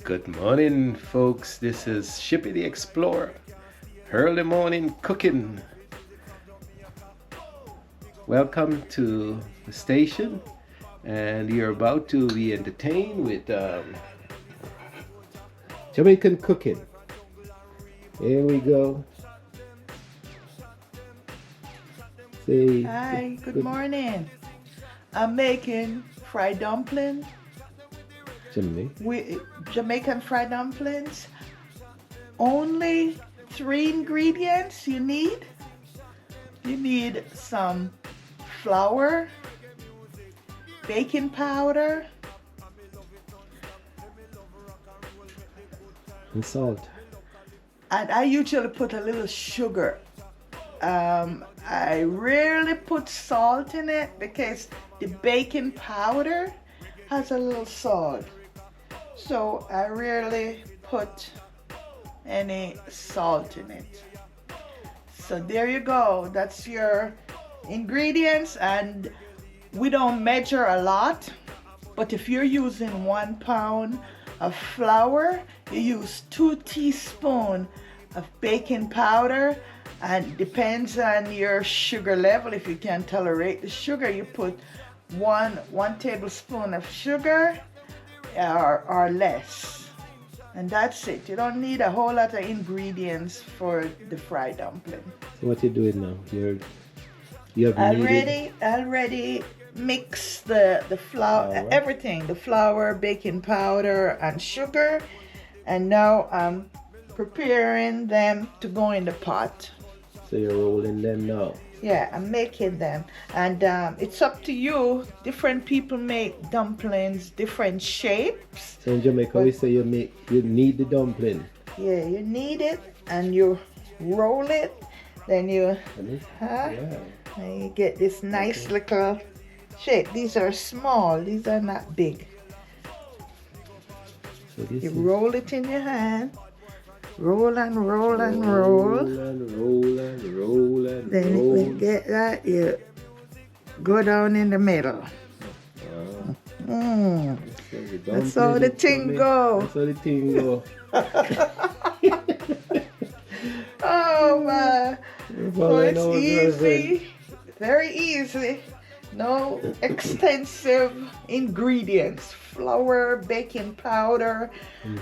Good morning, folks. This is Shippy the Explorer. Early morning cooking. Welcome to the station, and you're about to be entertained with Jamaican cooking. Here we go. Say Hi, good morning. I'm making fried dumplings. Jamaican fried dumplings. Only 3 ingredients you need. You need some flour, baking powder, and salt. and I usually put a little sugar. I rarely put salt in it because the baking powder has a little salt. So I rarely put any salt in it. So there you go. That's your ingredients, and we don't measure a lot, but if you're using 1 pound of flour, you use 2 teaspoons of baking powder, and depends on your sugar level. If you can tolerate the sugar, you put one tablespoon of sugar or less, and that's it. You don't need a whole lot of ingredients for the fried dumpling. So what you doing now? You have already mix the flour, everything, the flour, baking powder, and sugar, and now I'm preparing them to go in the pot. So you're rolling them now. Yeah, I'm making them, and it's up to you. Different people make dumplings different shapes. So in Jamaica, we say you need the dumpling. Yeah, you need it, and you roll it. Then you, Yeah. and you get this nice little shape. These are small. These are not big. So this You is roll it in your hand. Roll and roll and roll. Then when you get that, you go down in the middle. That's how the thing go. That's how the thing go. Oh man. So it's easy. Very easy. No extensive ingredients. Flour, baking powder,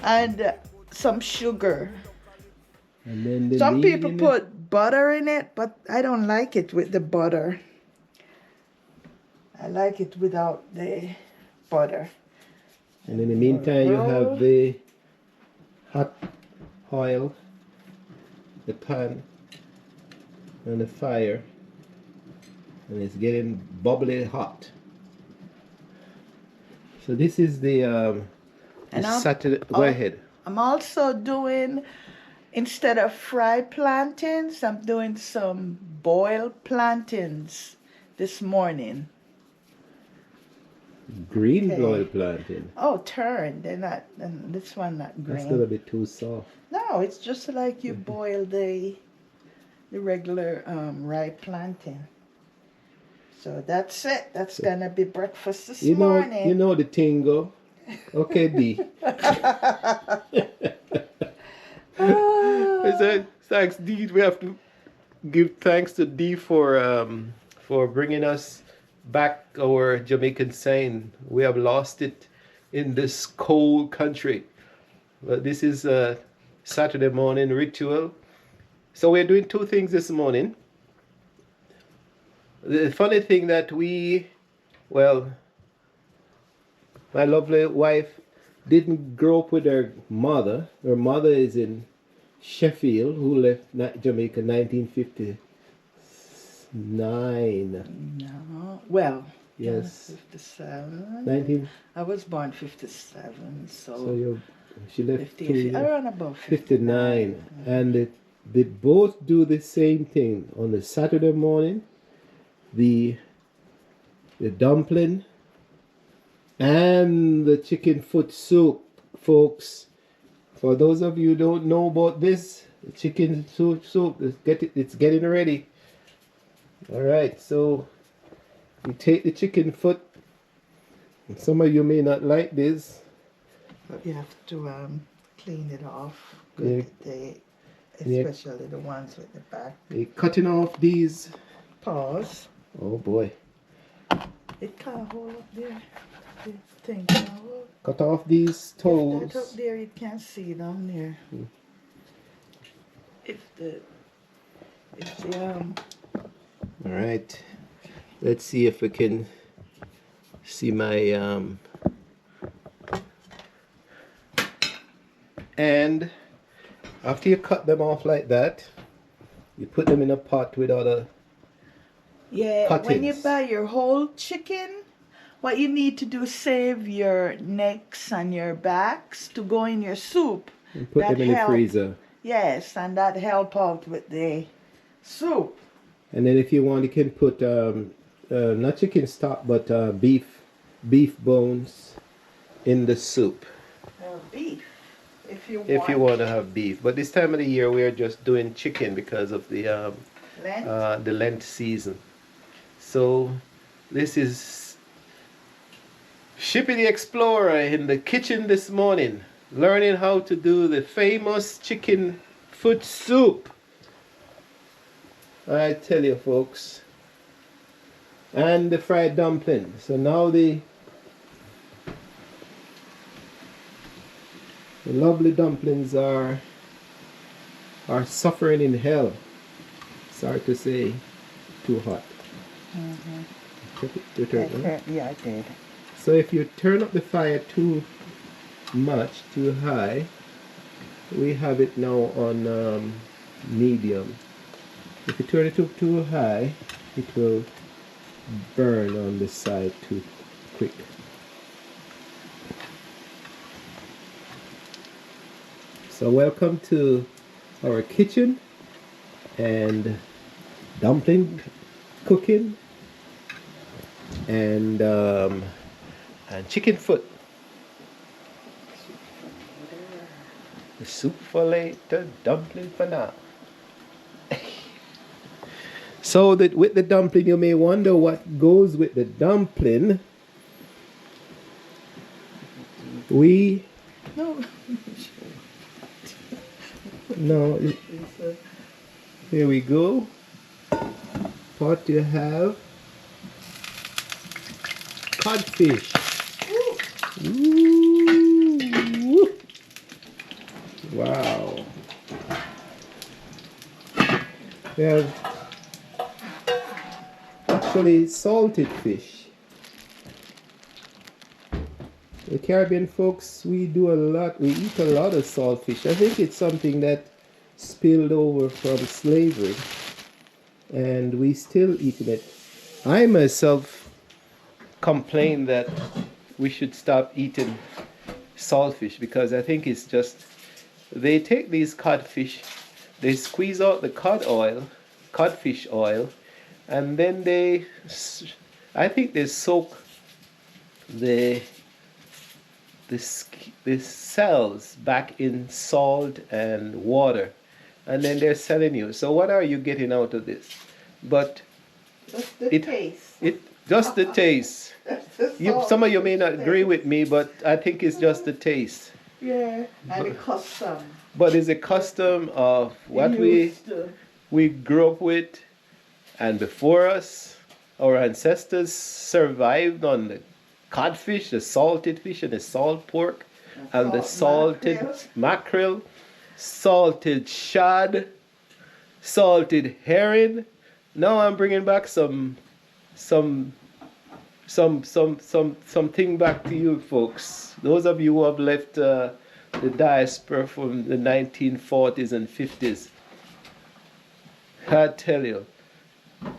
and some sugar. And then Some people put butter in it, but I don't like it with the butter. I like it without the butter. And in the meantime, you have the hot oil, the pan, and the fire, and it's getting bubbly hot. So this is the Saturday. Go ahead. I'm also doing, instead of fried plantains, I'm doing some boiled plantains this morning. Green boiled plantain. Oh, turned. They're not. And this one not green. That's gonna be too soft. No, it's just like you boil the regular ripe plantain. So that's it. That's gonna be breakfast this morning. You know the tingo. Okay, D. Thanks, D. We have to give thanks to D for bringing us back our Jamaican saying. We have lost it in this cold country. But this is a Saturday morning ritual. So we're doing 2 things this morning. The funny thing that my lovely wife didn't grow up with her mother. Her mother is in Sheffield, who left Jamaica in 1959. No. Well, Yes. 57. I was born 57, so she left 50, around about 59. And they both do the same thing. On the Saturday morning, the dumpling and the chicken foot soup, folks. For those of you who don't know about this, the chicken soup, it's getting ready. All right, so you take the chicken foot. Some of you may not like this. But you have to clean it off Yeah, good, yeah. especially the ones with the back. You're cutting off these. Pause. Oh boy. It can't hold up there. The thing can't hold. Cut off these If that up toes. there, you can't see down there. If the All right. Let's see if we can see my and after you cut them off like that, you put them in a pot with other when you cuttings. buy your whole chicken, what you need to do is save your necks and your backs to go in your soup. And put them in the freezer. Yes, and that help out with the soup. And then if you want, you can put not chicken stock, but beef bones in the soup. Beef, if you want. If you want to have beef. But this time of the year, we are just doing chicken because of the Lent season. So this is Shippy the Explorer in the kitchen this morning, learning how to do the famous chicken foot soup. I tell you, folks. And the fried dumpling. So now the lovely dumplings are suffering in hell. Sorry to say, too hot. Yeah, I did. So if you turn up the fire too much, too high, we have it now on medium. If you turn it up too high, it will burn on the side too quick. So welcome to our kitchen and dumpling cooking and chicken foot. The soup for later, dumpling for now. So that with the dumpling, you may wonder what goes with the dumpling. No, here we go. What do you have? Codfish. Ooh. Wow. We have actually salted fish. The Caribbean folks, we eat a lot of saltfish. I think it's something that spilled over from slavery, and we still eating it. I myself complain that we should stop eating saltfish because I think it's just, they take these codfish, they squeeze out the codfish oil, and then I think they soak the cells back in salt and water, and then they're selling you. So what are you getting out of this? But just the taste. Just the taste. Some of you may not agree with me, but I think it's just the taste. Yeah, and the custom. But it's a custom of what we grew up with, and before us, our ancestors survived on the codfish, the salted fish, and the salt pork, and the salted mackerel, salted shad, salted herring. Now I'm bringing back something back to you folks. Those of you who have left the diaspora from the 1940s and 50s. I tell you.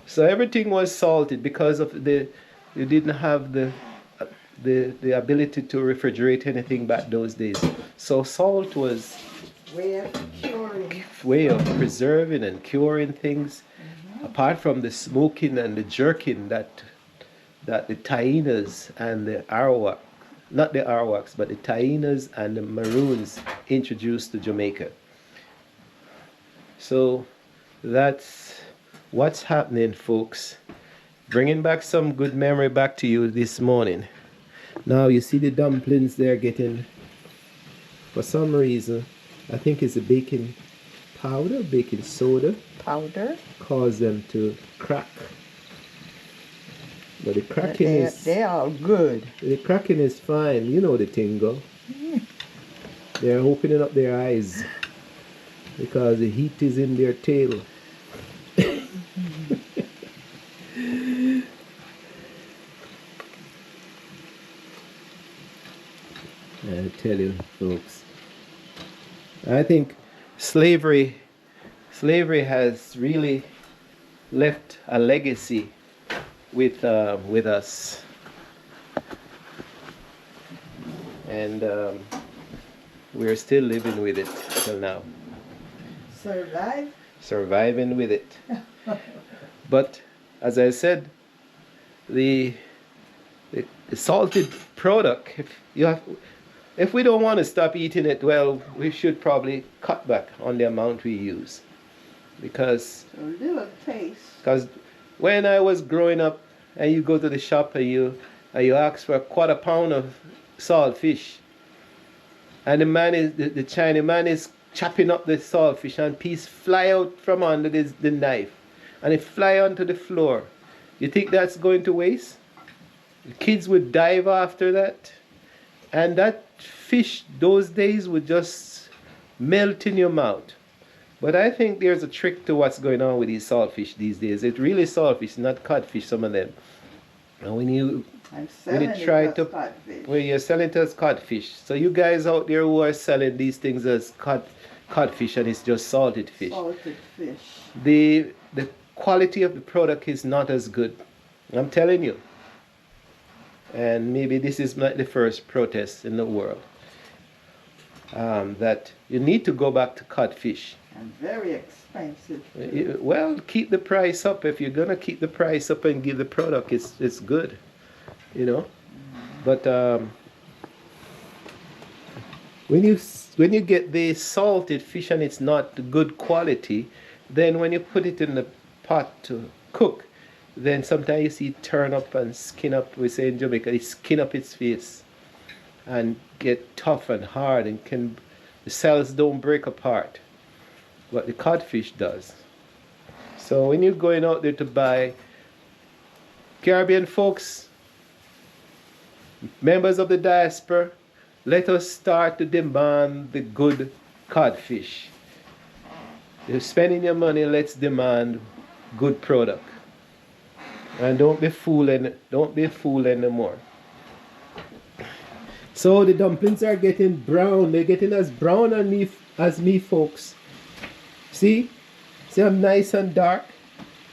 So everything was salted because of you didn't have the ability to refrigerate anything back those days. So salt was way of preserving and curing things. Apart from the smoking and the jerking that the Tainas and the Arawak, not the Arawaks, but the Tainas and the Maroons introduced to Jamaica. So that's what's happening, folks. Bringing back some good memory back to you this morning. Now you see the dumplings they're getting, for some reason, I think it's the baking powder, baking soda, Powder. cause them to crack. But the cracking They are good. the cracking is fine. You know the thing go. They're opening up their eyes because the heat is in their tail. I tell you, folks. I think slavery has really left a legacy with us, and we're still living with it till now, surviving with it. But as I said, the salted product, if we don't want to stop eating it, well, we should probably cut back on the amount we use, because A little taste. when I was growing up, and you go to the shop and you ask for a quarter pound of salt fish, and the Chinese man is chopping up the salt fish, and piece fly out from under the knife, and it fly onto the floor. You think that's going to waste? The kids would dive after that, and that fish those days would just melt in your mouth. But I think there's a trick to what's going on with these saltfish these days. It's really saltfish, not codfish, some of them. And when you try to, codfish. when you're selling it as codfish, so you guys out there who are selling these things as codfish and it's just salted fish, Salted fish. the quality of the product is not as good. I'm telling you. And maybe this is not the first protest in the world. That you need to go back to codfish. And very expensive. Well, keep the price up. If you're gonna keep the price up and give the product, it's good, you know. But when you get the salted fish and it's not good quality, then when you put it in the pot to cook, then sometimes you see it turn up and skin up. We say in Jamaica, it skin up its face and get tough and hard, and the cells don't break apart, but the codfish does. So when you're going out there to buy, Caribbean folks, members of the diaspora, let us start to demand the good codfish. You're spending your money, let's demand good product. And don't be fooling no more. So the dumplings are getting brown. They're getting as brown as me, folks. See I'm nice and dark.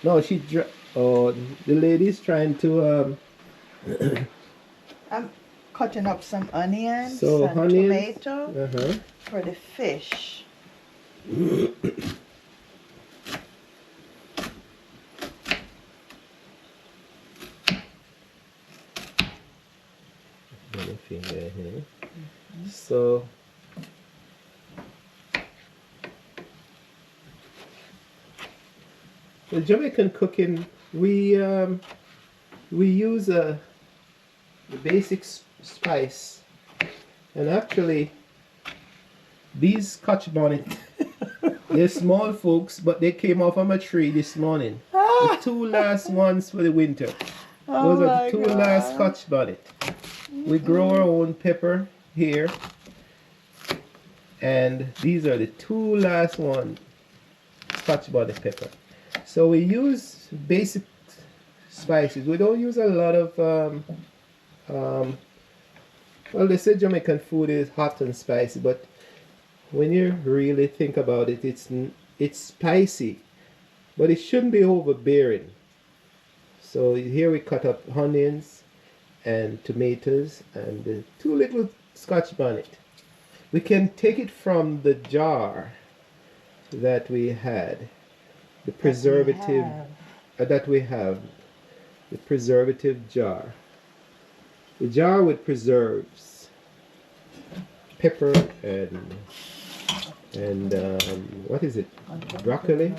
No, the lady's trying to I'm cutting up some onions so and onions, tomato for the fish. Finger here. So the Jamaican cooking, we use the basic spice, and actually these Scotch bonnet, they're small, folks, but they came off of a tree this morning. The two last ones for the winter. Those are the two last Scotch bonnet. We grow our own pepper here, and these are the two last ones, Scotch bonnet pepper. So we use basic spices. We don't use a lot of well, they say Jamaican food is hot and spicy, but when you really think about it, it's spicy, but it shouldn't be overbearing. So here we cut up onions and tomatoes and the two little Scotch bonnet. We can take it from the jar that we had, the preservative that we have, the preservative jar. The jar with preserves, pepper and what is it? Broccoli.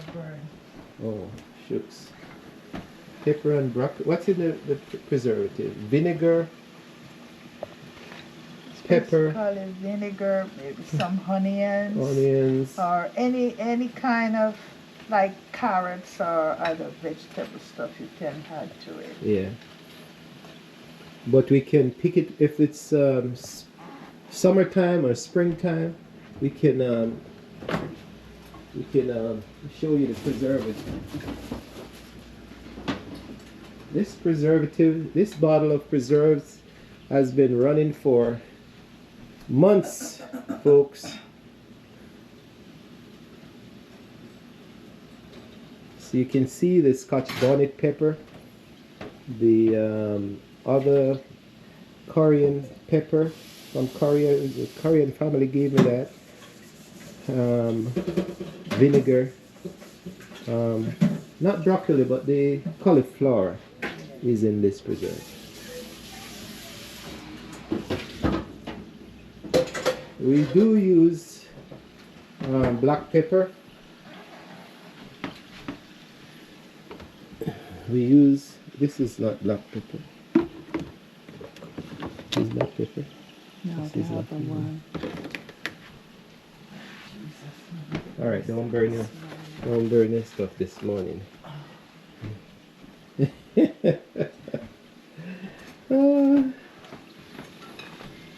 Oh, Shucks. Pepper and broccoli. What's in the preservative? Vinegar, pepper, Basically vinegar, maybe some onions, onions. or any kind of like carrots or other vegetable stuff you can add to it. Yeah. But we can pick it if it's summertime or springtime. We can show you the preservative. This bottle of preserves has been running for months, folks. So you can see the Scotch bonnet pepper, the other Korean pepper from Korea. The Korean family gave me that. Vinegar, not broccoli, but the cauliflower is in this preserve. We do use black pepper. This is not black pepper. This is black pepper. No, This the is other not pepper. one. All right, don't burn your stuff this morning.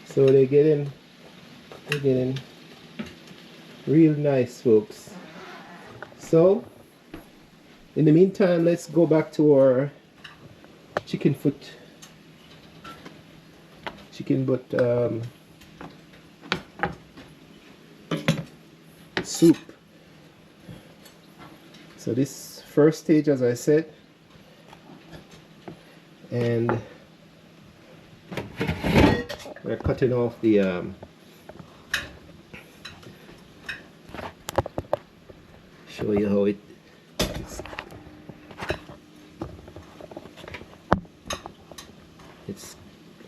So they're getting real nice, folks. So in the meantime, let's go back to our chicken butt soup. So this first stage, as I said, and we're cutting off the show you how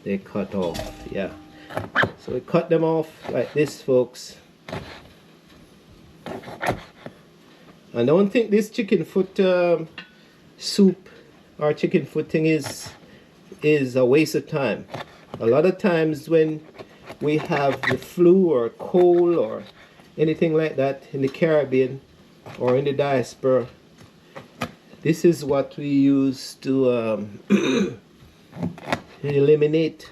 they cut off. Yeah, so we cut them off like this, folks. I don't think this chicken foot soup or chicken foot thing is a waste of time. A lot of times when we have the flu or cold or anything like that in the Caribbean or in the diaspora, this is what we use to eliminate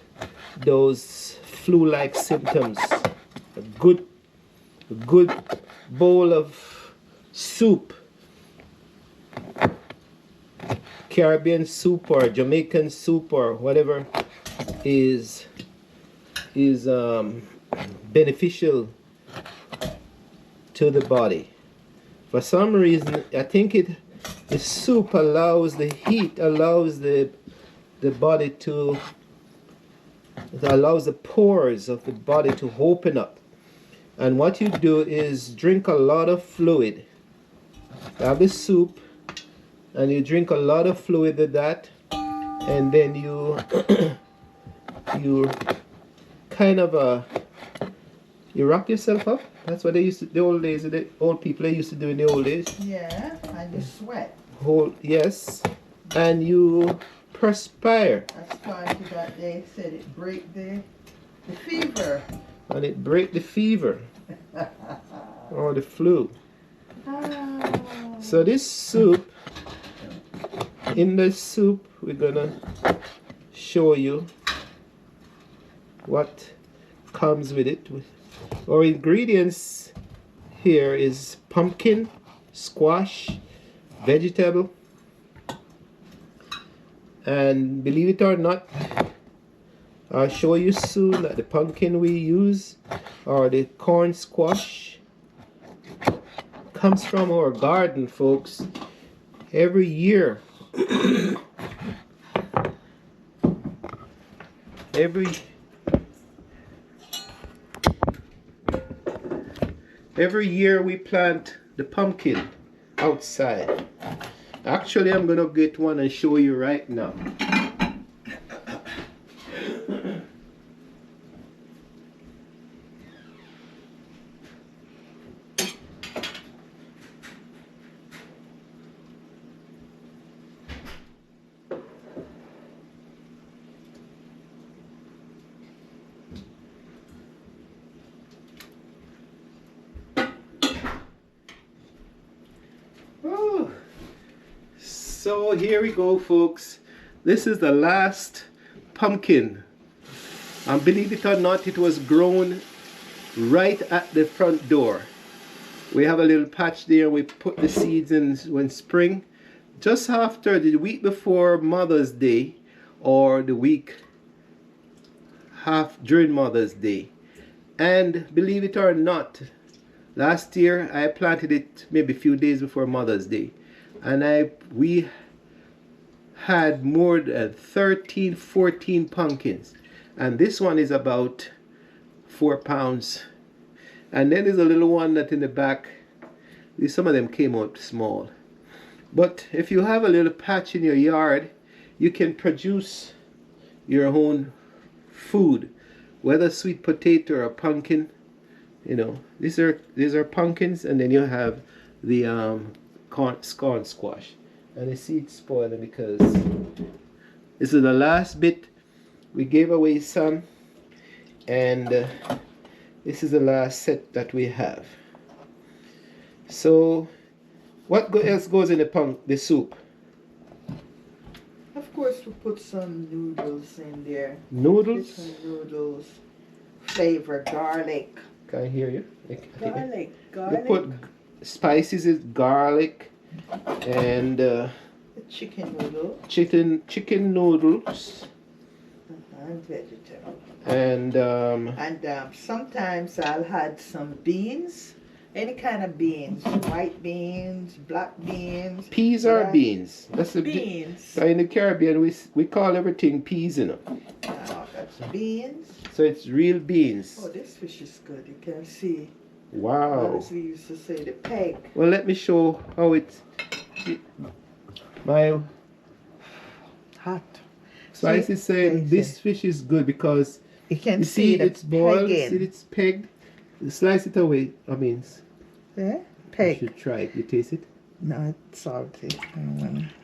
those flu-like symptoms. A good bowl of soup, Caribbean soup or Jamaican soup or whatever, is beneficial to the body. For some reason, I think the soup allows the heat, allows the body to, it allows the pores of the body to open up. And what you do is drink a lot of fluid. Have the soup and you drink a lot of fluid with that, and then you you kind of you wrap yourself up. That's what they used to, the old people they used to do in the old days. Yeah, and you sweat. Yes, and you perspire. That's part of that they said it break the fever. And it break the fever or the flu. Oh. So this soup, in the soup, we're gonna show you what comes with it. Our ingredients here is pumpkin, squash, vegetable, and believe it or not, I'll show you soon that the pumpkin we use or the corn squash comes from our garden, folks. Every year every year we plant the pumpkin outside. Actually, I'm gonna get one and show you right now. So here we go, folks. This is the last pumpkin. And believe it or not, it was grown right at the front door. We have a little patch there. We put the seeds in when spring, just after the week before Mother's Day, or the week half during Mother's Day. And believe it or not, last year I planted it maybe a few days before Mother's Day, and we had more than 13-14 pumpkins, and this one is about 4 pounds. And then there's a little one that in the back, some of them came out small. But if you have a little patch in your yard, you can produce your own food, whether sweet potato or pumpkin. You know, these are pumpkins, and then you have the corn squash. And the seeds spoiling because this is the last bit. We gave away some, and this is the last set that we have. So what else goes in the soup? Of course, we put some noodles in there. Noodles? Chicken noodles, flavor, garlic. Can I hear you? Garlic. We put spices, is garlic, and Chicken noodle. chicken noodles, And vegetable. and Sometimes I'll add some beans. Any kind of beans. White beans, black beans. peas or Yeah. beans. That's the Beans. in the Caribbean we call everything peas, you know. Oh, that's beans. So it's real beans. Oh, this fish is good. You can see. Wow. As we used to say, the peg. Well, let me show how my Hot. spice is saying this fish is good because You can you see the it's boiled, pegging. see it's pegged. You slice it away. I mean, Yeah? you Peg. should try it. You taste it. No, it's salty.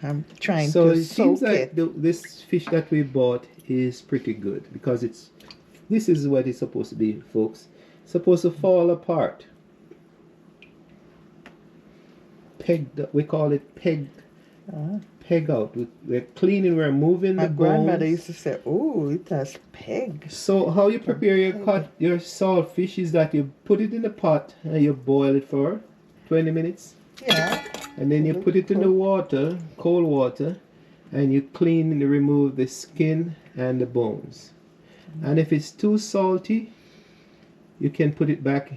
I'm trying So to it seems soak like it. this fish that we bought is pretty good because this is what it's supposed to be, folks. It's supposed to fall apart. Pegged. We call it pegged. Peg out. We're cleaning. We're moving My the grandmother bones. used to say, "Oh, it has peg." So how you prepare your saltfish is that you put it in a pot and you boil it for 20 minutes, Yeah. and then you put it in the water, cold water, and you clean and remove the skin and the bones. And if it's too salty, you can put it back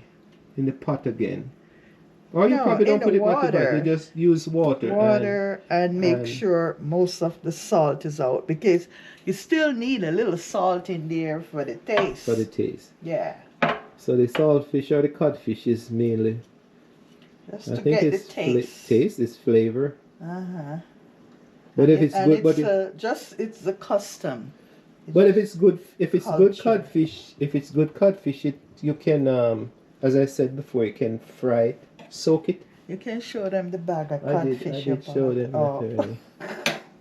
in the pot again. Or you No, probably don't in put the it back in the pot. water. You just use water. Water and make and- sure most of the salt is out because you still need a little salt in there for the taste. For the taste. Yeah. So the saltfish or the codfish is mainly, Just I to think get the it's taste. taste, it's flavor. Uh-huh. But if it's And good, but it's the custom. But if it's good, if it's good Culture. codfish, you can, as I said before, you can fry it, soak it. You can show them the bag of I codfish. did show them that Oh. already.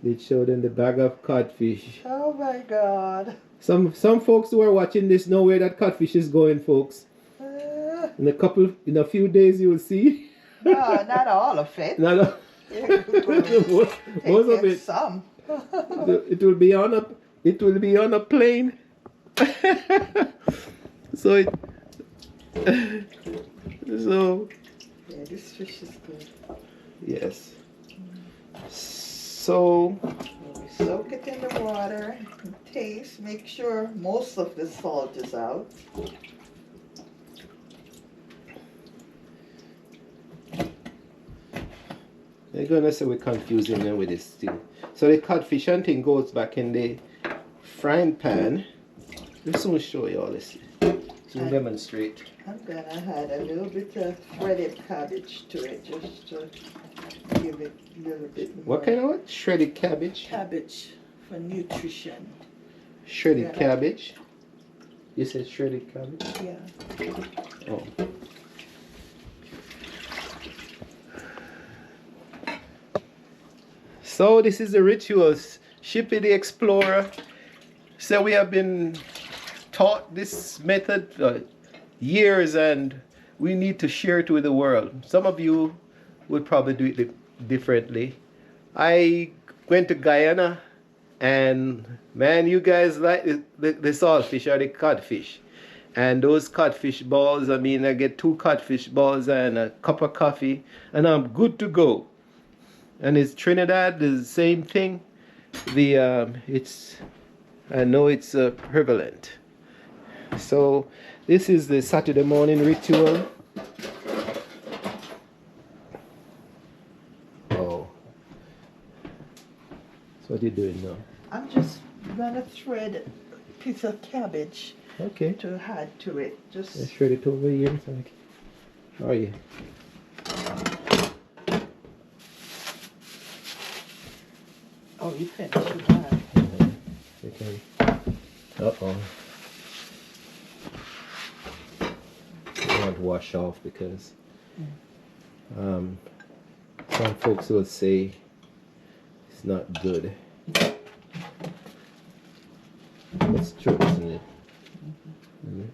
Did show them the bag of codfish. Oh my God. Some folks who are watching this know where that codfish is going, folks. Uh, In a few days, you will see. no, not all of it. No, no. Most of Take it. some. It will be on a plane. So it. So. Yeah, this fish is good. Yes. So We soak it in the water, and taste, make sure most of the salt is out. they're gonna say we're confusing them with this thing. So the codfish and thing goes back in the frying pan. We'll soon show you all this. Soon demonstrate. I'm gonna add a little bit of shredded cabbage to it just to give it a little bit more. What kind of what? Shredded cabbage? Cabbage for nutrition. Shredded Yeah. cabbage? You said shredded cabbage? Yeah. Oh. So this is the rituals. Shippy the Explorer. So we have been taught this method for years, and we need to share it with the world. Some of you would probably do it differently, I went to Guyana, and man, you guys like the saltfish or the codfish. And those codfish balls, I mean, I get 2 codfish balls and a cup of coffee, and I'm good to go. And it's Trinidad, the same thing. It's I know it's prevalent. So this is the Saturday morning ritual. Oh, so what are you doing now? I'm just gonna thread a piece of cabbage Okay, to add to it. Just let's shred it over here. How are you? oh, you finished with that. Okay. Uh-oh. I want to wash off because some folks will say it's not good. That's true, isn't it? Mhm.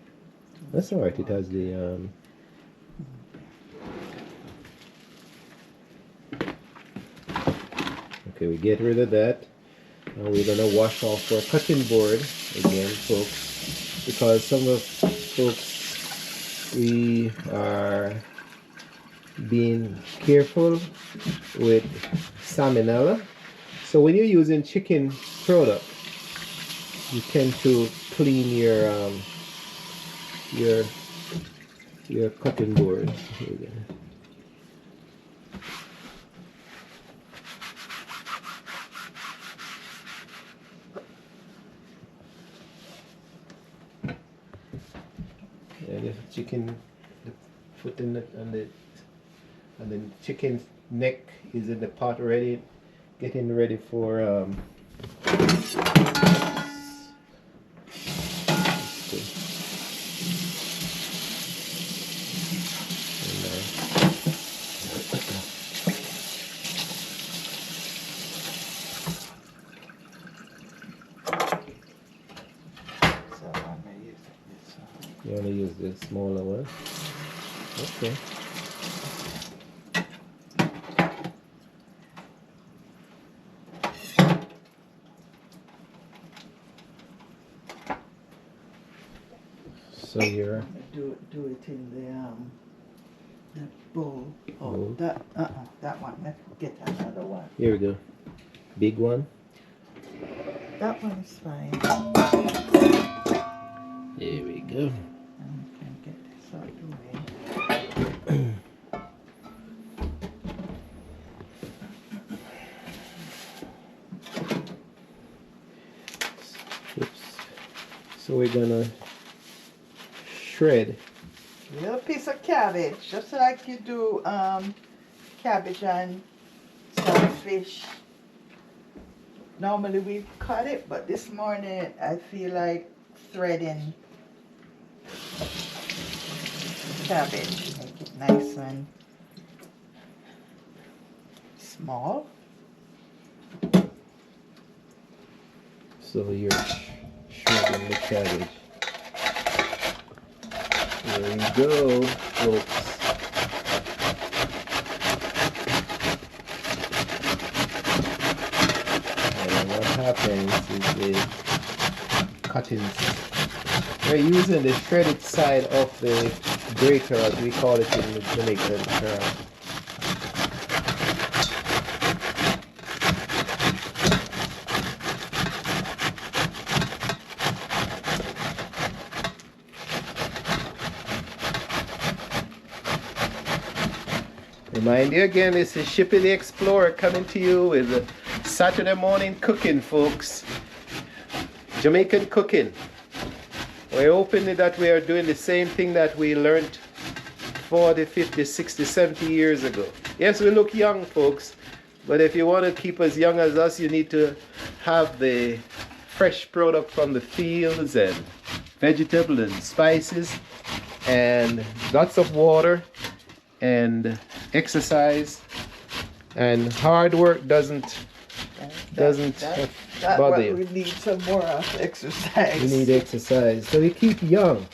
That's alright, it has the okay, we get rid of that. Now we're gonna wash off our cutting board again, folks, because some of folks, we are being careful with salmonella. So when you're using chicken product, you tend to clean your cutting board. Here we go. And the chicken, the foot in the, and the chicken's neck is in the pot already, getting ready for So I'm gonna use this. you want to use the smaller one. Okay. So you're I'm gonna do it in the bowl. Oh, Bowl. that one. Let's get another one. here we go. Big one. That one is fine. There we go. I can get this out of the way. Oops. So we're gonna shred. Little piece of cabbage, just like you do cabbage and saltfish. Normally we cut it, but this morning I feel like threading cabbage. Make it nice and small. So you're shredding the cabbage. There you go, folks. And what happens is the cuttings. We're using the shredded side of the grater, as we call it in the Jamaican term. Remind you again, this is Shippy the Explorer coming to you with Saturday morning cooking, folks. Jamaican cooking. We're hoping that we are doing the same thing that we learned 40, 50, 60, 70 years ago. Yes, we look young, folks, but if you want to keep as young as us, you need to have the fresh product from the fields and vegetable and spices and lots of water and exercise, and hard work doesn't That's bother what you. we need some more of, exercise. You need exercise, so you keep young.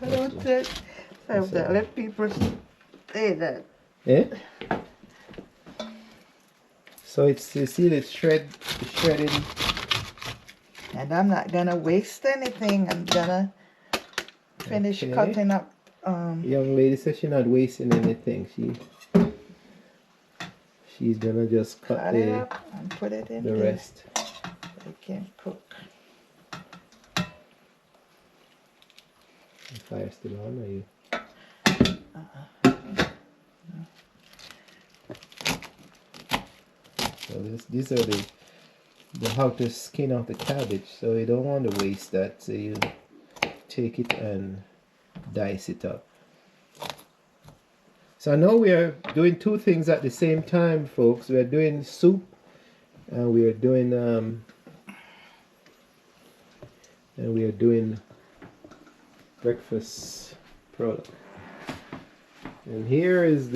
Don't say that. Let people say that. Eh? So it's, you see the shredding. And I'm not gonna waste anything. I'm gonna finish Okay. cutting up. Young lady says she's not wasting anything. She's gonna just cut Cut it up and put it in the there. rest. So it can cook. The fire still on, are you? So these are the how to skin off the cabbage. So you don't want to waste that. So you take it and dice it up. So now we are doing two things at the same time, folks. We are doing soup and we are doing breakfast product. And here is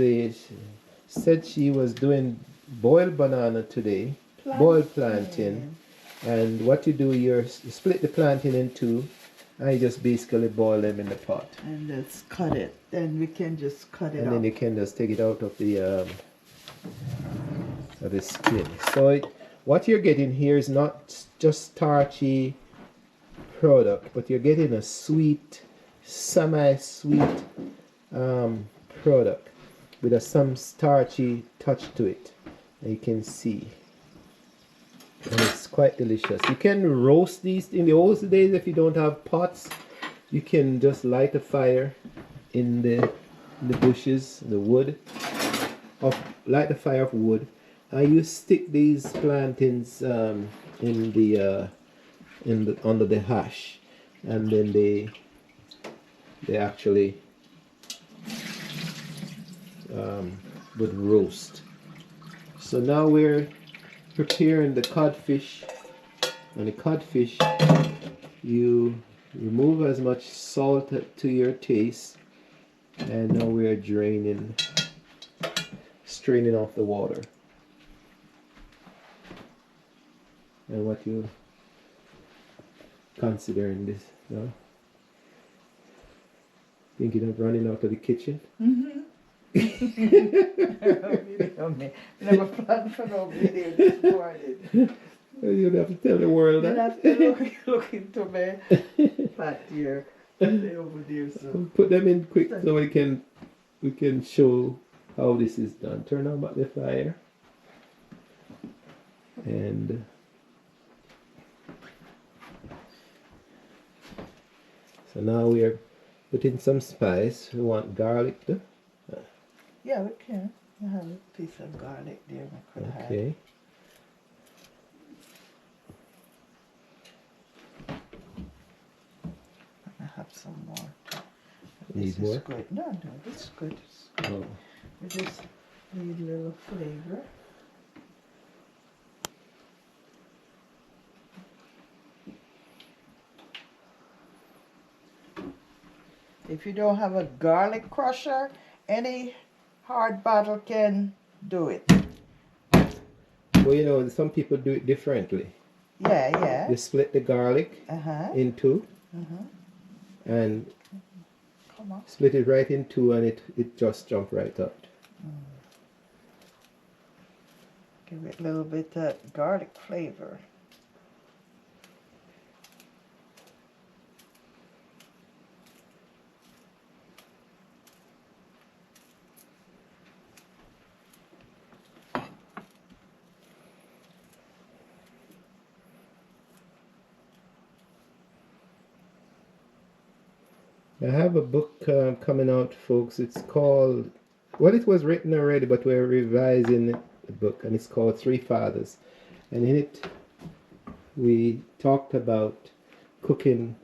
said she was doing boiled banana today, boiled plantain. And what you do, you split the plantain in two, and you just basically boil them in the pot. And let's cut it. Then we can just cut it And off. then you can just take it out of the skin. So what you're getting here is not just starchy product, but you're getting a sweet, semi-sweet product with some starchy touch to it. And you can see. And it's quite delicious. You can roast these. In the old days, if you don't have pots, you can just light a fire in the bushes, the wood, light the fire of wood, and you stick these plantains under the hash, and then they actually would roast. So now we're preparing the codfish, and the codfish you remove as much salt to your taste, and now we're straining off the water. And what you consider in this, no? Thinking of running out of the kitchen? Never planned for no video this morning. You'd have to tell the world Then I that. have to look into my pot here. Stay over there, so. Put them in quick so we can show how this is done. Turn on back the fire. And so now we are putting some spice. We want garlic too. Yeah, we can. I have a piece of garlic there. I could have. Okay. I have some more. Need This more? is good. No, this is good. Oh. We just need a little flavor. If you don't have a garlic crusher, any hard bottle can do it. Well, you know, some people do it differently. Yeah. You split the garlic in two, and Come on. split it right in two, and it just jump right out. Give it a little bit of garlic flavor. I have a book coming out, folks. It's called, well, it was written already, but we're revising the book, and it's called Three Fathers. And in it, we talked about cooking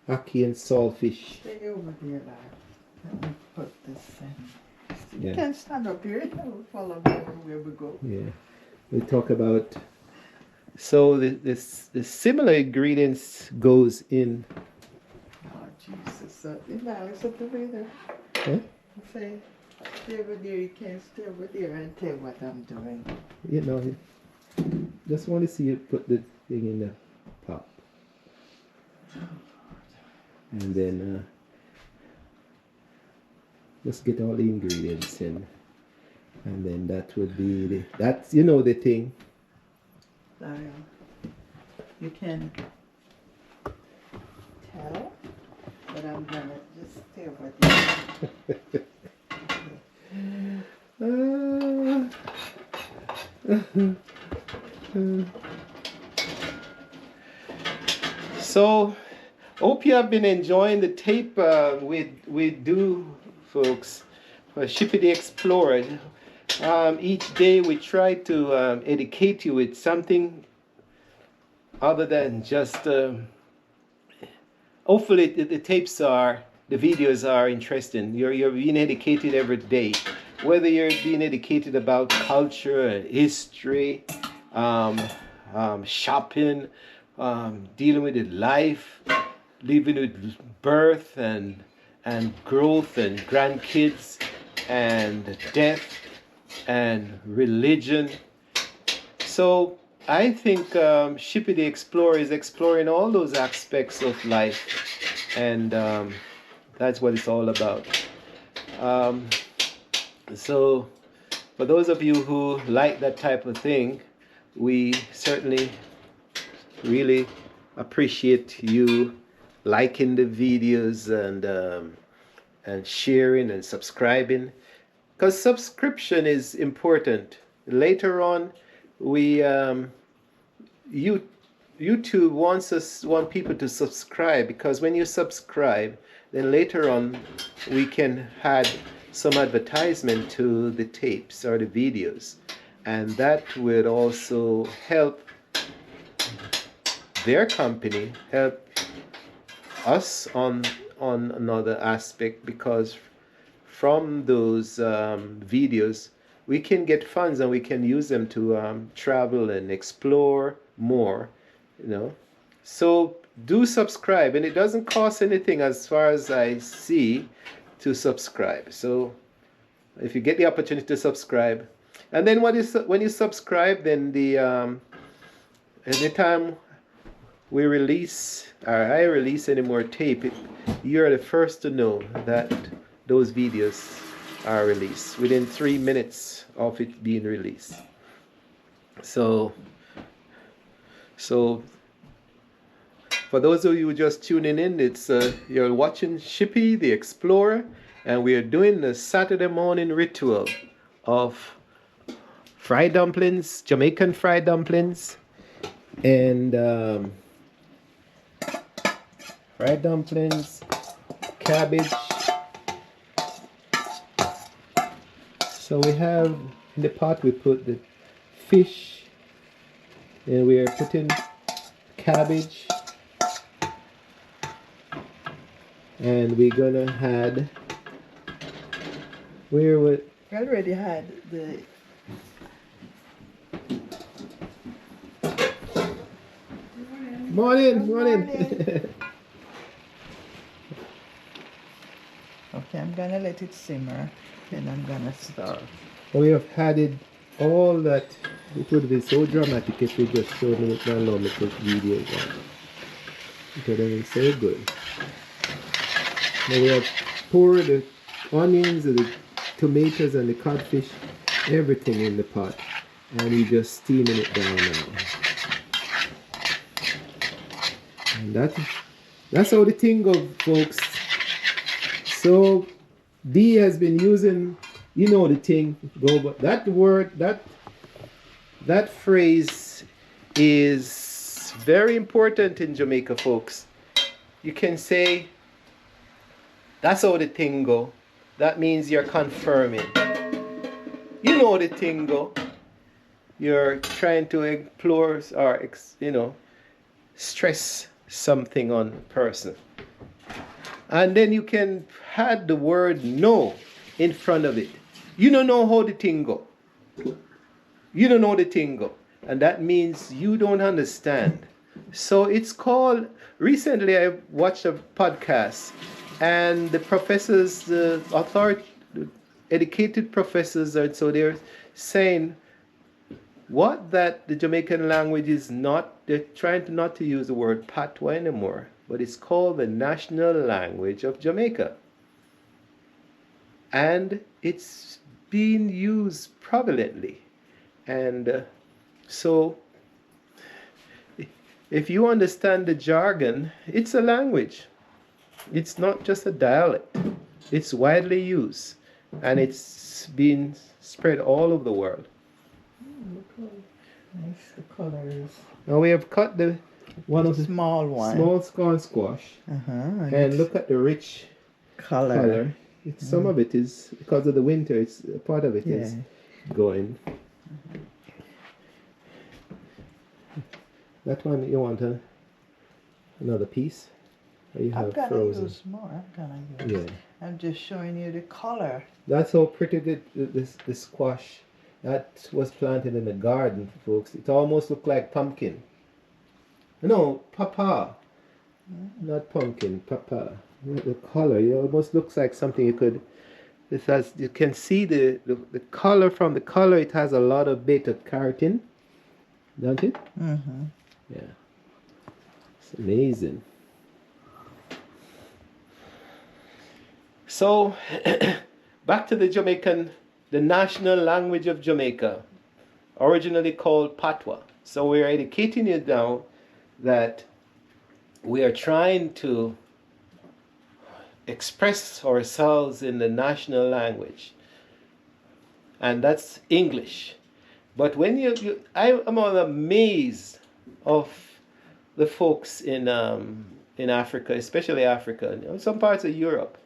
ackee and saltfish. Stay over there, lad. Let me put this in. You Yeah. can stand up here. It will follow me everywhere we go. Yeah, we talk about. So the similar ingredients goes in. Oh, Jesus. Now, listen to me there. Huh? Say, stay over there. You can't stay over there and tell what I'm doing. You know, just want to see you put the thing in the pot, and then just get all the ingredients in, and then that would be that's the thing. style. You can tell, but I'm gonna just stay over there. So, hope you have been enjoying the tape we do, folks, for Shippy the Explorer. Each day we try to educate you with something other than just. Hopefully, the tapes the videos are interesting. You're being educated every day, whether you're being educated about culture, history, shopping, dealing with life, living with birth and growth and grandkids and death and religion. So I think Shippy the Explorer is exploring all those aspects of life, and that's what it's all about. So for those of you who like that type of thing, we certainly really appreciate you liking the videos and sharing and subscribing, because subscription is important. Later on, we YouTube want people to subscribe, because when you subscribe, then later on we can add some advertisement to the tapes or the videos, and that would also help their company, help us on another aspect, because from those videos we can get funds and we can use them to travel and explore more, So do subscribe, and it doesn't cost anything as far as I see to subscribe. So if you get the opportunity to subscribe, and then when you subscribe, then anytime we release or I release any more tape, you're the first to know that those videos are released within 3 minutes of it being released. So for those of you just tuning in, it's you're watching Shippy the Explorer, and we are doing the Saturday morning ritual of fried dumplings, Jamaican fried dumplings, and fried dumplings, cabbage. So we have in the pot we put the fish, and we are putting cabbage, and we're gonna add. Where we already had the. Morning. Okay, I'm gonna let it simmer, then I'm gonna start. We have added all that. It would be so dramatic if we just showed me it and allow me to video it. It would have been so good. Now we have poured the onions, the tomatoes, and the codfish, everything in the pot, and we just steaming it down now. And that's how the thing goes, folks. So D has been using, the thing go, but that word, that phrase is very important in Jamaica, folks. You can say, that's how the thing go. That means you're confirming. You know the thing go. You're trying to explore or stress something on a person. And then you can add the word no in front of it. You don't know how the thing go. You don't know the thing go. And that means you don't understand. So it's called, recently I watched a podcast, and the professors, the educated professors, and so they're saying that the Jamaican language is not, they're trying not to use the word patois anymore, but it's called the national language of Jamaica. And it's being used prevalently. And so if you understand the jargon, it's a language. It's not just a dialect. It's widely used, and it's been spread all over the world. Look how nice the color is. Now we have cut the one of the Small one. small corn squash, And and look at the rich color. color. It's, some of it is because of the winter. It's part of it is going. That one you want another piece? Or you I'm have gonna frozen? use more. I'm gonna use. Yeah. I'm just showing you the color. That's how pretty this squash. That was planted in the garden, folks. It almost looked like pumpkin. No, papa. Not pumpkin, papa. The color, it almost looks like something you could. It has, you can see the color. From the color, it has a lot of beta carotene, don't it? Mm-hmm. Yeah, it's amazing. So, back to the Jamaican, the national language of Jamaica, originally called Patois. So we are educating you now that we are trying to express ourselves in the national language, and that's English. But when I'm amazed of the folks in Africa, especially Africa, and some parts of Europe.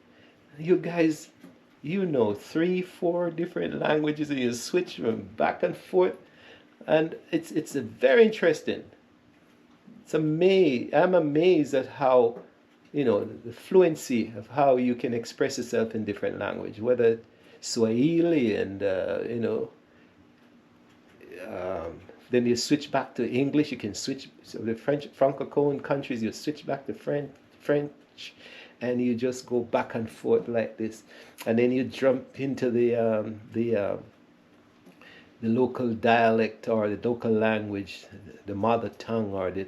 You guys, you know 3-4 different languages, and you switch them back and forth, and it's a very interesting. It's amazing. I'm amazed at how, the fluency of how you can express yourself in different language, whether Swahili and then you switch back to English. You can switch. So the French Francophone countries, you switch back to French, and you just go back and forth like this, and then you jump into the local dialect or the local language, the mother tongue or the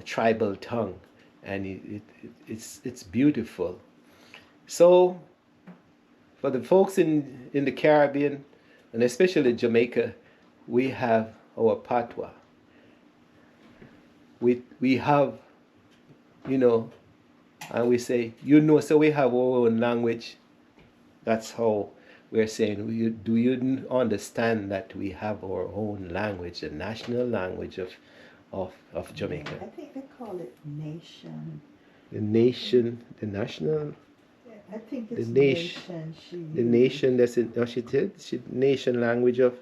tribal tongue, and it's beautiful. So for the folks in the Caribbean, and especially Jamaica, we have our patois. We have, and we say, so we have our own language. That's how we're saying, do you understand that we have our own language, the national language of Jamaica? I think they call it nation. The nation, the national, I think it's the nation. The nation, that's it. Oh, she did. Nation language of.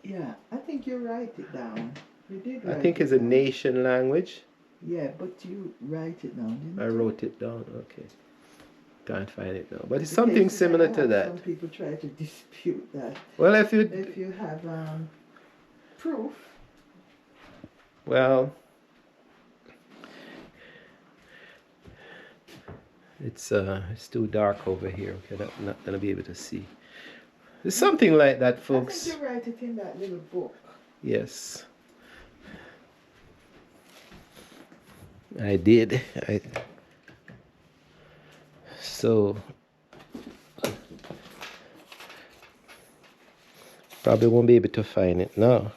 Yeah, I think you write it down. You did I write think it it's a down. nation language. Yeah, but you write it down, didn't I you? wrote it down. Okay. Can't find it now, but it's The something cases similar I to have, that. Some people try to dispute that. Well, if you have proof. well, it's too dark over here. Okay, I'm not gonna be able to see. It's something like that, folks. I think you write it in that little book. Yes, I did. So probably won't be able to find it now.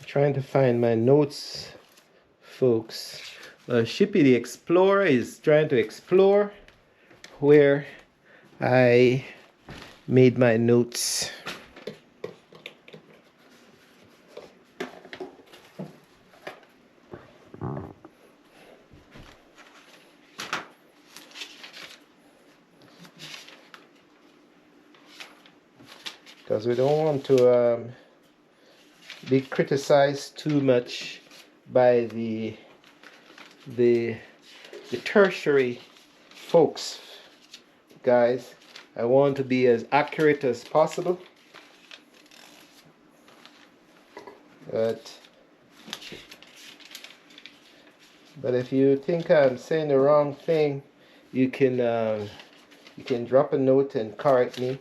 Trying to find my notes, folks. Shippy the Explorer is trying to explore where I made my notes. Because we don't want to be criticized too much by the tertiary folks, guys. I want to be as accurate as possible, but if you think I'm saying the wrong thing, you can drop a note and correct me.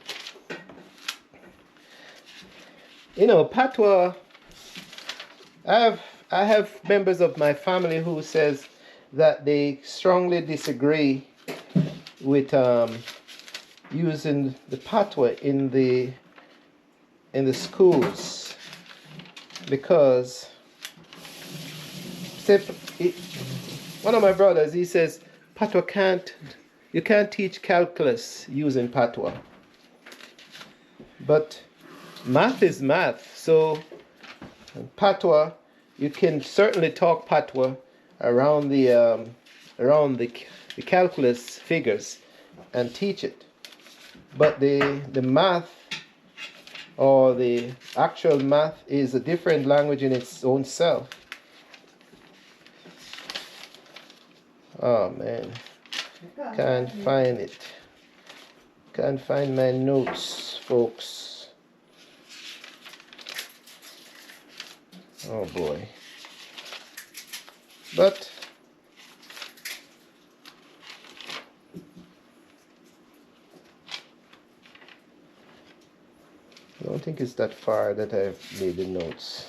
Patois. I have members of my family who says that they strongly disagree with using the patois in the schools, because say, one of my brothers, he says patois you can't teach calculus using patois, but math is math. So patois, you can certainly talk patois around the calculus figures and teach it, but the math, or the actual math, is a different language in its own self. Oh man, can't find it. Can't find my notes, folks. Oh boy. But I don't think it's that far that I've made the notes.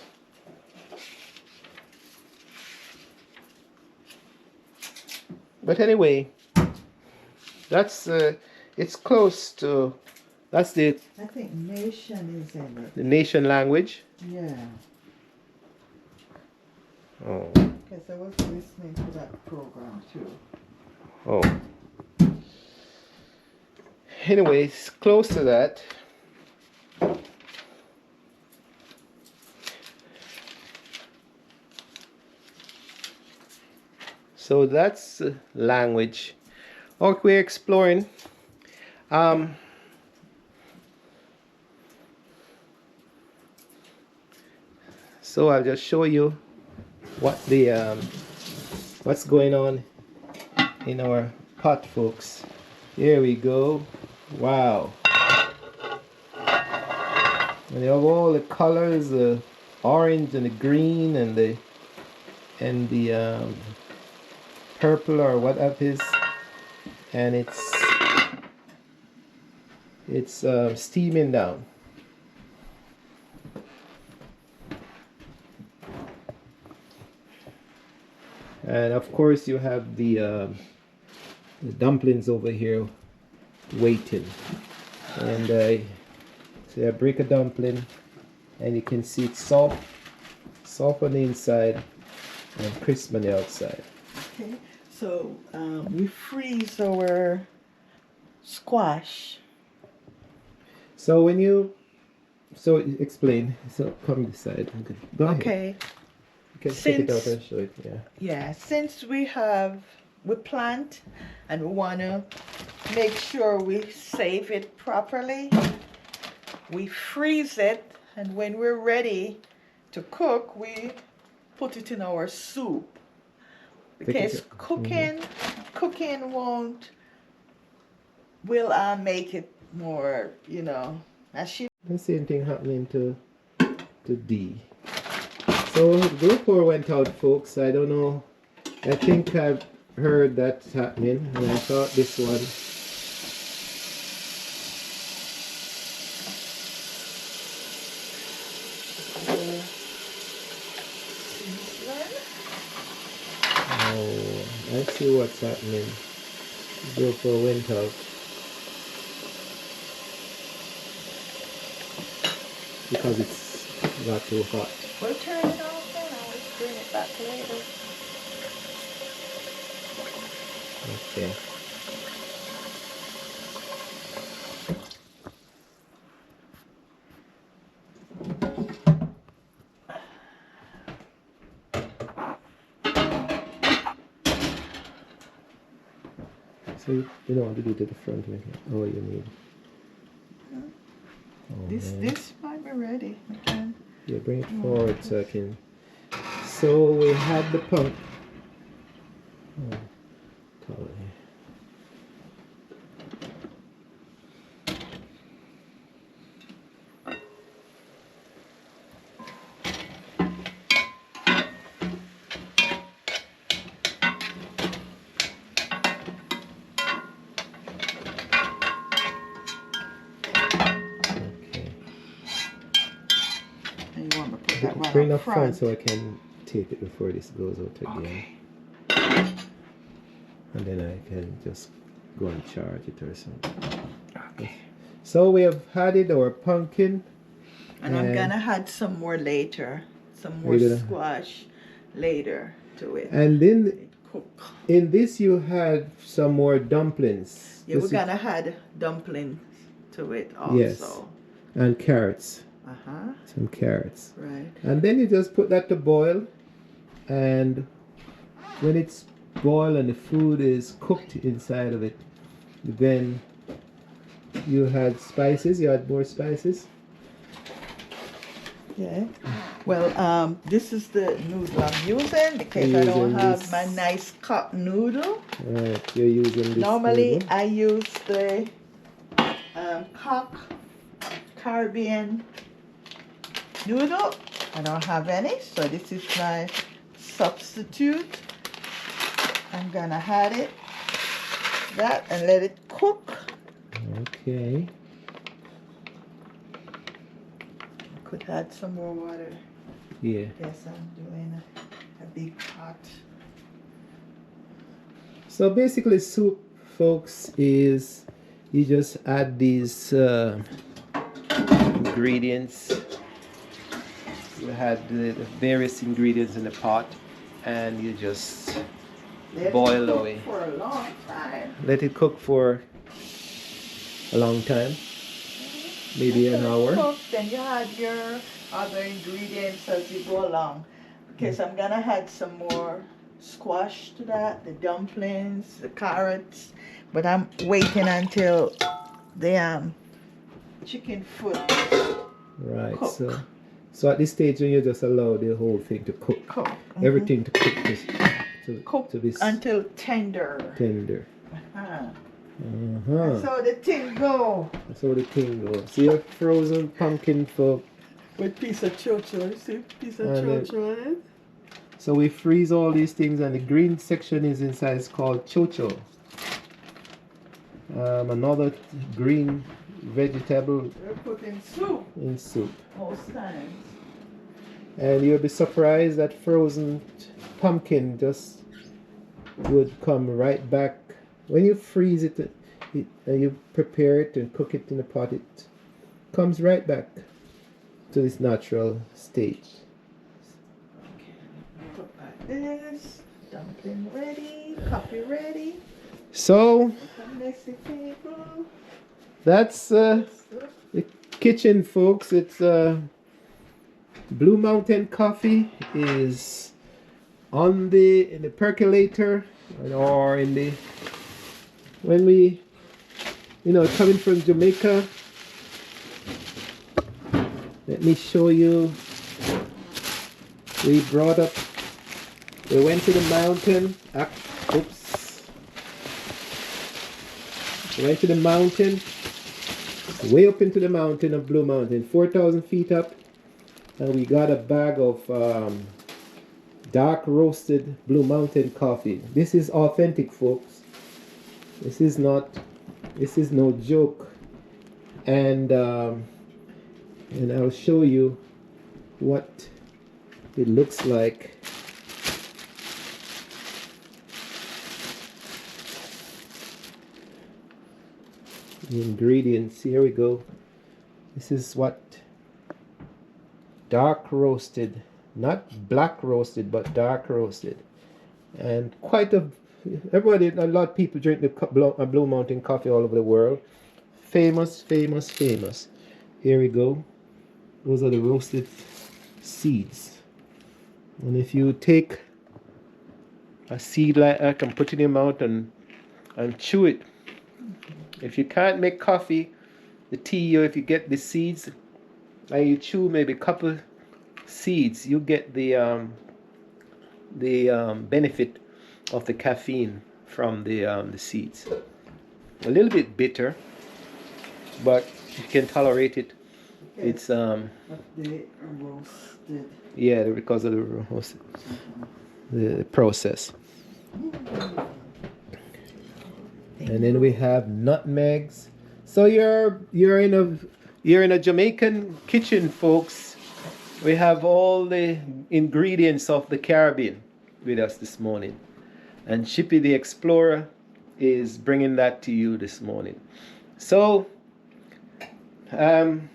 But anyway, that's it's close to, that's I think nation is in it. the nation language. Yeah. Oh. Because I was listening to that program too. Oh. Anyway, it's close to that. So that's language. Okay, we're exploring. So I'll just show you what the what's going on in our pot, folks. Here we go. Wow. And they have all the colors, the orange and the green and the purple or what that is, and it's steaming down. And of course you have the dumplings over here waiting. And I break a dumpling, and you can see it's soft on the inside and crisp on the outside. Okay. So we freeze our squash. So explain. So come this side. Go ahead. Okay. You can take it out and show it. Yeah. Yeah. Since we plant and we want to make sure we save it properly, we freeze it, and when we're ready to cook, we put it in our soup. Because cooking will make it more, The same thing happening to D. So group 4 went out, folks. I don't know. I think I've heard that happening, and I thought this one. Oh, I see what's happening. Group 4 went out because it's not too hot. We'll turn it off then. I will bring it back later. Okay. So you don't want to do it at the front, like all you need. Oh, This might be ready. Okay. Yeah, bring it forward so I can. So we had the pump. Oh, towel here. And you want to put that one Bring up up front so I can tape it before this goes out again. Okay. And then I can just go and charge it or something. So we have added our pumpkin. And I'm gonna add some more later, some more You're gonna- squash later to it. And then Let it cook. in this you had some more dumplings. Yeah, we're This is- gonna add dumplings to it also. Yes. And carrots. Uh-huh. Some carrots. Right. And then you just put that to boil, and when it's boiled and the food is cooked inside of it, then you had spices. You had more spices. Yeah. Well, this is the noodle I'm using because You're I don't using have this. my nice cup noodle. Right, you're using this. Normally, noodle. I use the cock Caribbean noodle. I don't have any, so this is my substitute. I'm gonna add it that and let it cook. Okay. Could add some more water. Yeah. Yes, I'm doing a big pot. So basically, soup, folks, is you just add these ingredients. You had the various ingredients in the pot, and you just Let boil it cook away. for a long time. Let it cook for a long time, maybe an hour. Cook, then you add your other ingredients as you go along. Okay, so I'm gonna add some more squash to that, the dumplings, the carrots, but I'm waiting until the chicken foot Right. cook. So at this stage, when you just allow the whole thing to cook, Cook. everything to cook Cook to be until tender. tender. Uh-huh. Uh-huh. So the thing go That's how the thing goes. See your frozen pumpkin for. with piece of chocho. See piece of And then- chocho on it. So we freeze all these things, and the green section is inside. It's called chocho. Another green vegetable We're putting soup in soup. most times. And you'll be surprised that frozen pumpkin just would come right back. When you freeze it, and you prepare it and cook it in the pot, it comes right back to its natural stage. Put like this. Dumpling ready. Coffee ready. So Some messy table. that's the kitchen, folks. It's Blue Mountain coffee is in the percolator, or in the when we coming from Jamaica. Let me show you. We went to the mountain. Oops. We went to the mountain, way up into the mountain of Blue Mountain, 4,000 feet up, and we got a bag of dark roasted Blue Mountain coffee. This is authentic, folks. This is no joke. And I'll show you what it looks like. The ingredients, here we go. This is what dark roasted, not black roasted, but dark roasted. And a lot of people drink the Blue Mountain coffee all over the world. Famous, famous, famous. Here we go. Those are the roasted seeds. And if you take a seed like that and put it in your mouth and chew it, if you can't make coffee, the tea, or if you get the seeds and you chew maybe a couple seeds, you get the benefit of the caffeine from the seeds. A little bit bitter, but you can tolerate it. Okay. It's But they roasted. yeah, because of the process. And then we have nutmegs. So you're in a Jamaican kitchen, folks. We have all the ingredients of the Caribbean with us this morning, and Chippy the Explorer is bringing that to you this morning. So um,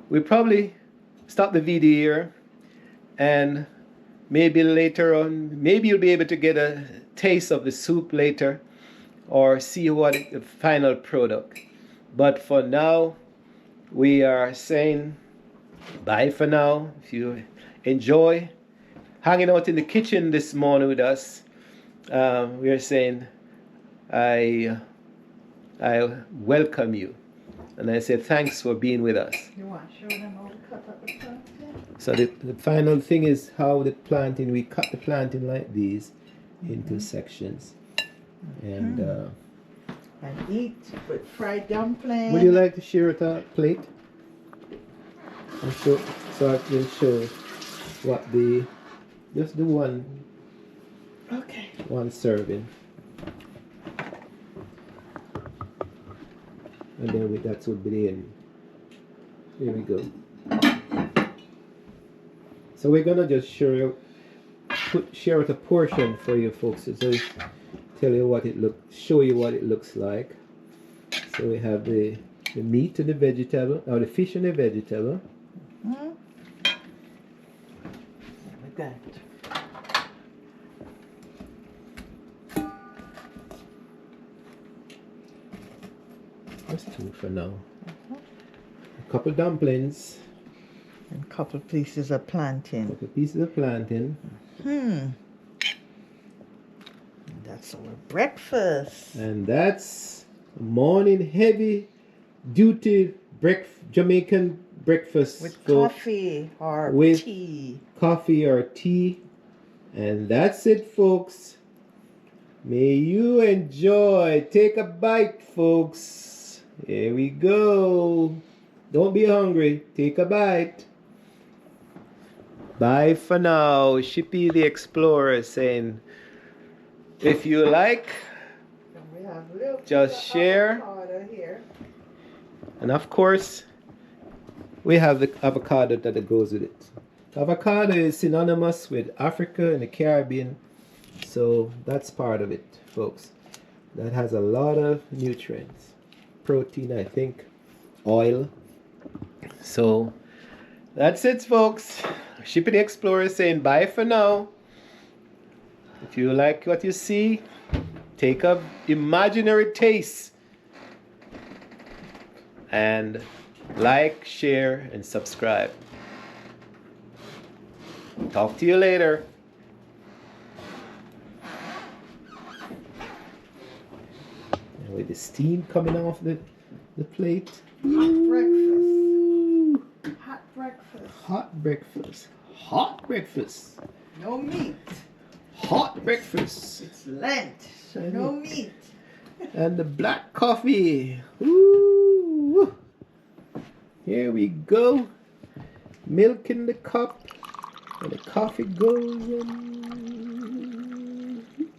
we probably stop the video here, and maybe later on, maybe you'll be able to get a taste of the soup later, or see what the final product. But for now, we are saying bye for now. If you enjoy hanging out in the kitchen this morning with us, we are saying I welcome you, and I say thanks for being with us. You want to show them how to cut up the plantain? So the final thing is how the plantain, we cut the plantain like these into sections, and eat with fried dumpling. would you like to share it a plate? And so I can show what just the one Okay. serving, and then that would be the end. Here we go. So we're gonna just share out a portion for you folks, so tell you what show you what it looks like. So we have the meat and the vegetable, or the fish and the vegetable. Like that. That's two for now. A couple dumplings. And a couple pieces of plantain. Couple pieces of plantain. That's our breakfast. And that's morning heavy duty Jamaican breakfast With folks. coffee or With tea. Coffee or tea. And that's it, folks. May you enjoy. Take a bite, folks. Here we go. Don't be hungry. Take a bite. Bye for now. Shippy the Explorer saying, if you like, And we have little just piece of share. avocado here. And of course, we have the avocado that goes with it. Avocado is synonymous with Africa and the Caribbean, so that's part of it, folks. That has a lot of nutrients, protein, I think, oil. So that's it, folks. Shippy the Explorer saying bye for now. If you like what you see, take a imaginary taste and like, share, and subscribe. Talk to you later. And with the steam coming off the plate. Hot breakfast. Hot breakfast. Hot breakfast. Hot breakfast. No meat. Hot breakfast. It's Lent, so no meat. And the black coffee. Ooh. Here we go. Milk in the cup. And the coffee goes in.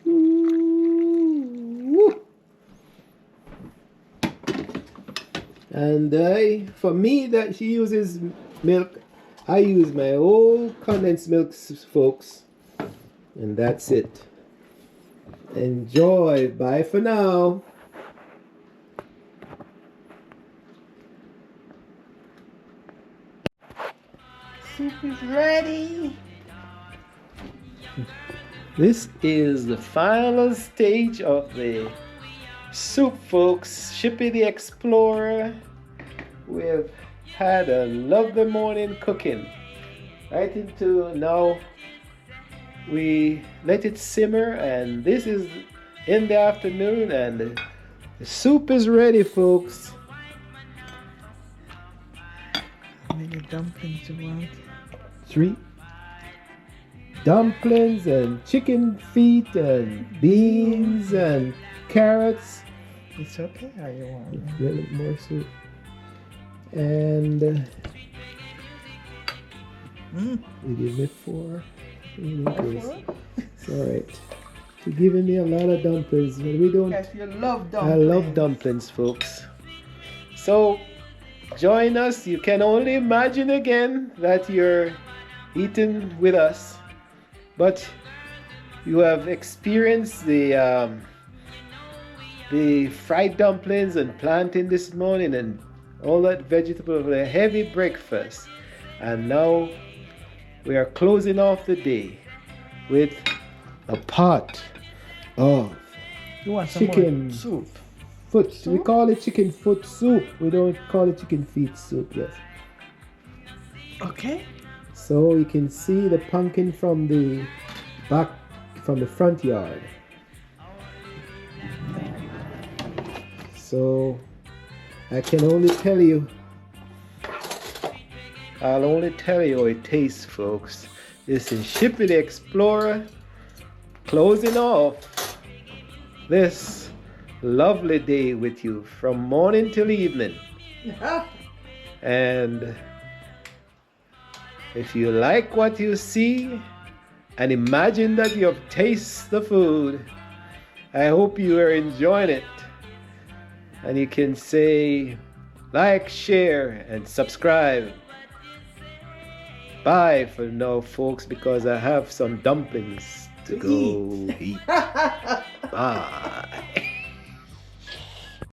Ooh. And for me, that she uses milk, I use my own condensed milk, folks. And that's it. Enjoy. Bye for now. Soup is ready. This is the final stage of the soup, folks. Shippy the Explorer. We've had a lovely morning cooking. Right into now, we let it simmer, and this is in the afternoon, and the soup is ready, folks. How many dumplings you want? 3 dumplings and chicken feet and beans and carrots. It's okay how you want it. A little more soup. And you give me 4. It's alright. You're giving me a lot of dumplings, but we don't. Yes, you love I dumplings. love dumplings, folks. So join us. You can only imagine again that you're eating with us, but you have experienced the the fried dumplings and plantain this morning and all that vegetable for a heavy breakfast. And now we are closing off the day with a pot of You want some chicken more soup? foot. Soup? We call it chicken foot soup. We don't call it chicken feet soup. Yes. Okay. So you can see the pumpkin from the back, from the front yard. So I can only tell you, I'll only tell you how it tastes, folks. This is Shippy the Explorer closing off this lovely day with you from morning till evening. And if you like what you see and imagine that you have tasted the food, I hope you are enjoying it. And you can say like, share, and subscribe. Bye for now, folks, because I have some dumplings to go eat. Bye.